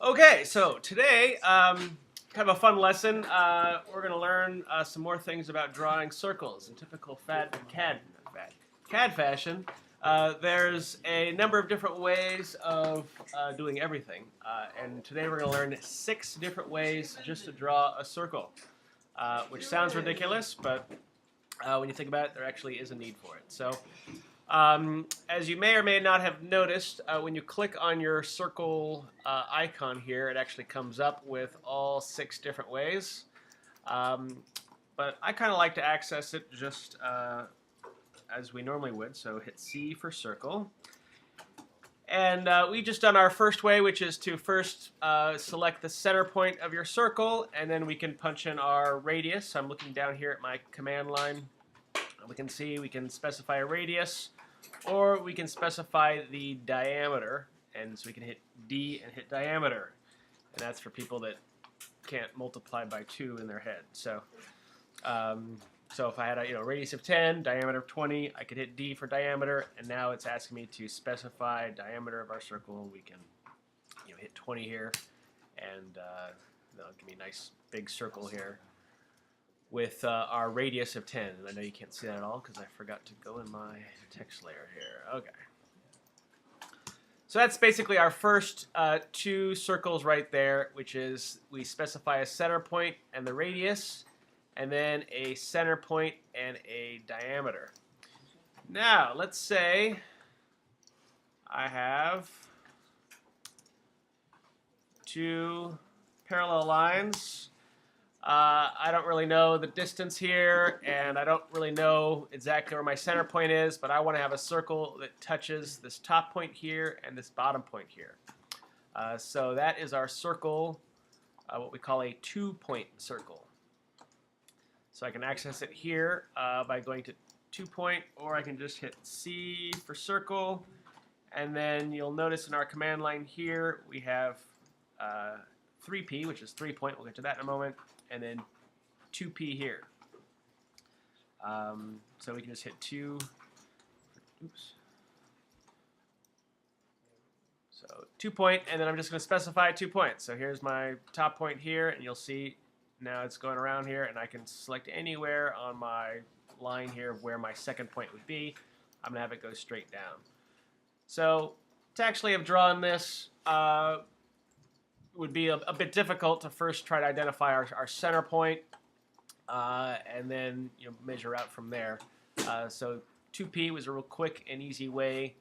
Okay, so today, kind of a fun lesson. We're going to learn some more things about drawing circles in typical CAD fashion. There's a number of different ways of doing everything, and today we're going to learn 6 different ways just to draw a circle, which sounds ridiculous, but when you think about it, there actually is a need for it. So. As you may or may not have noticed, when you click on your circle icon here, it actually comes up with all 6 different ways. But I kind of like to access it just as we normally would. So hit C for circle. And we've just done our first way, which is to first select the center point of your circle, and then we can punch in our radius. So I'm looking down here at my command line. We can see we can specify a radius, or we can specify the diameter, and so we can hit D and hit diameter, and that's for people that can't multiply by 2 in their head. So, so if I had a radius of 10, diameter of 20, I could hit D for diameter, and now it's asking me to specify diameter of our circle. We can hit 20 here, and that'll give me a nice big circle here with our radius of 10. And I know you can't see that at all because I forgot to go in my text layer here. Okay. So that's basically our first 2 circles right there, which is we specify a center point and the radius, and then a center point and a diameter. Now, let's say I have 2 parallel lines. I don't really know the distance here, and I don't really know exactly where my center point is, but I want to have a circle that touches this top point here and this bottom point here. So that is our circle, what we call a 2-point circle. So I can access it here by going to 2-point, or I can just hit C for circle, and then you'll notice in our command line here we have 3P, which is 3-point. We'll get to that in a moment. And then 2P here. So we can just hit 2. Oops. So 2-point, and then I'm just going to specify 2 points. So here's my top point here, and you'll see now it's going around here, and I can select anywhere on my line here where my second point would be. I'm going to have it go straight down. So to actually have drawn this, would be a bit difficult to first try to identify our center point and then measure out from there. So 2P was a real quick and easy way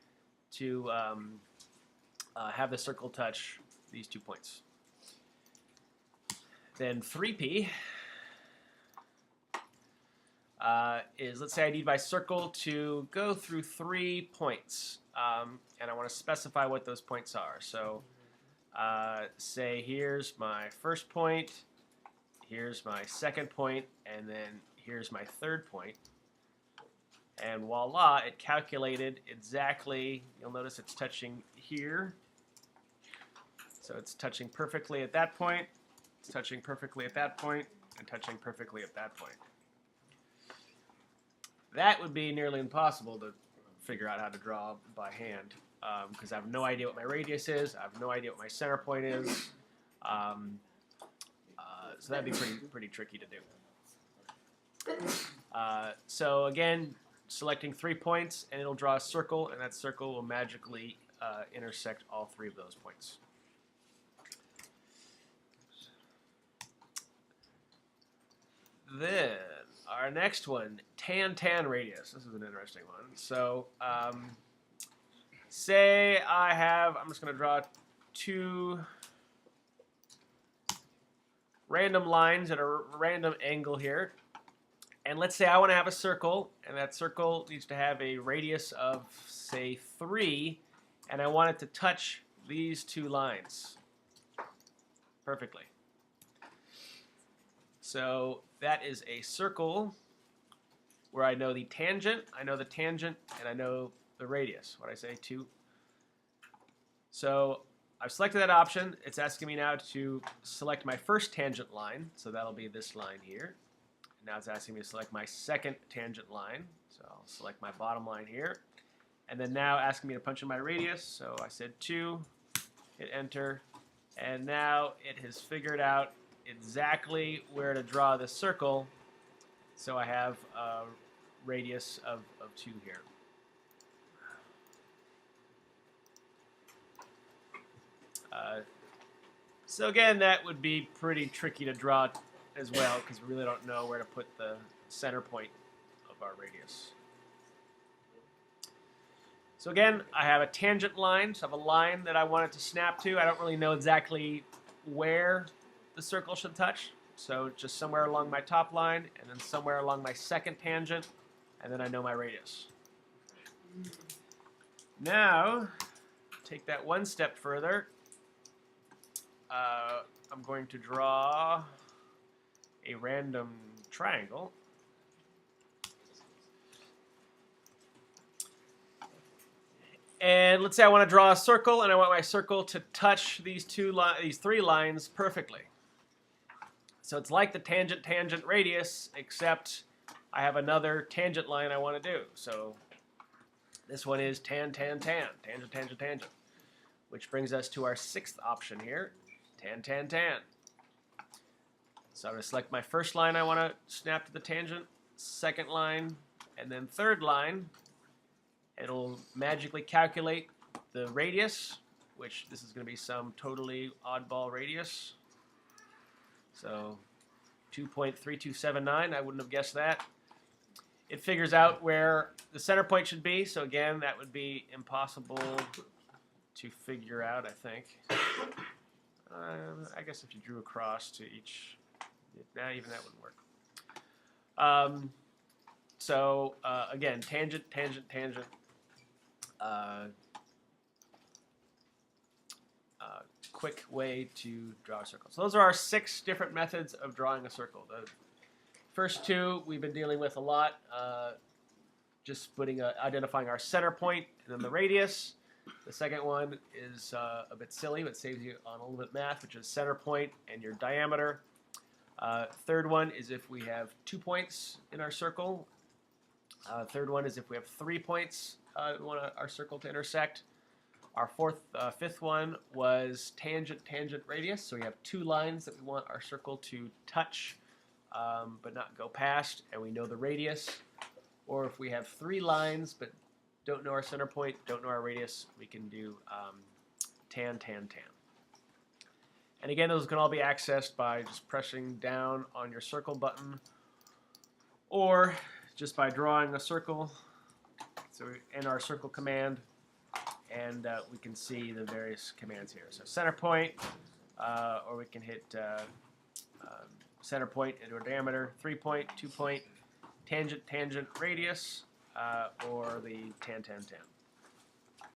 to have the circle touch these 2 points. Then 3P is, let's say I need my circle to go through 3 points, and I want to specify what those points are. So say here's my first point, here's my second point, and then here's my third point. And voila, it calculated exactly. You'll notice it's touching here. So it's touching perfectly at that point, it's touching perfectly at that point, and touching perfectly at that point. That would be nearly impossible to figure out how to draw by hand. Because I have no idea what my radius is, I have no idea what my center point is, so that'd be pretty tricky to do. So again, selecting 3 points, and it'll draw a circle, and that circle will magically intersect all 3 of those points. Then our next one, tan radius. This is an interesting one. So say I'm just going to draw 2 random lines at a random angle here. And let's say I want to have a circle, and that circle needs to have a radius of, say, 3, and I want it to touch these 2 lines perfectly. So that is a circle where I know the tangent, and I know the radius. What I say, 2. So I've selected that option. It's asking me now to select my first tangent line, so that'll be this line here. And now it's asking me to select my second tangent line, so I'll select my bottom line here. And then now asking me to punch in my radius, so I said 2, hit enter, And now it has figured out exactly where to draw this circle. So I have a radius of 2 here. So again, that would be pretty tricky to draw as well, because we really don't know where to put the center point of our radius. So again, I have a tangent line, so I have a line that I want it to snap to. I don't really know exactly where the circle should touch, so just somewhere along my top line, and then somewhere along my second tangent, and then I know my radius. Now, take that one step further. I'm going to draw a random triangle. And let's say I want to draw a circle, and I want my circle to touch these three lines perfectly. So it's like the tangent radius, except I have another tangent line I want to do. So this one is tangent, which brings us to our 6th option here. Tan. So I'm going to select my first line I want to snap to the tangent, second line, and then third line. It'll magically calculate the radius, which this is going to be some totally oddball radius. So 2.3279, I wouldn't have guessed that. It figures out where the center point should be, so again, that would be impossible to figure out, I think. I guess if you drew across to each, even that wouldn't work. Again, tangent. Quick way to draw a circle. So those are our 6 different methods of drawing a circle. The first 2 we've been dealing with a lot, just identifying our center point and then the radius. The second one is a bit silly, but saves you on a little bit of math, which is center point and your diameter. Third one is if we have 2 points in our circle. Third one is if we have 3 points we want our circle to intersect. Our fifth one was tangent radius. So we have 2 lines that we want our circle to touch, but not go past, and we know the radius. Or if we have 3 lines but don't know our center point, don't know our radius, we can do tan. And again, those can all be accessed by just pressing down on your circle button, or just by drawing a circle. So we enter our circle command, and we can see the various commands here. So center point, or we can hit center point into a diameter, 3 point, 2 point, tangent, radius, or the tan.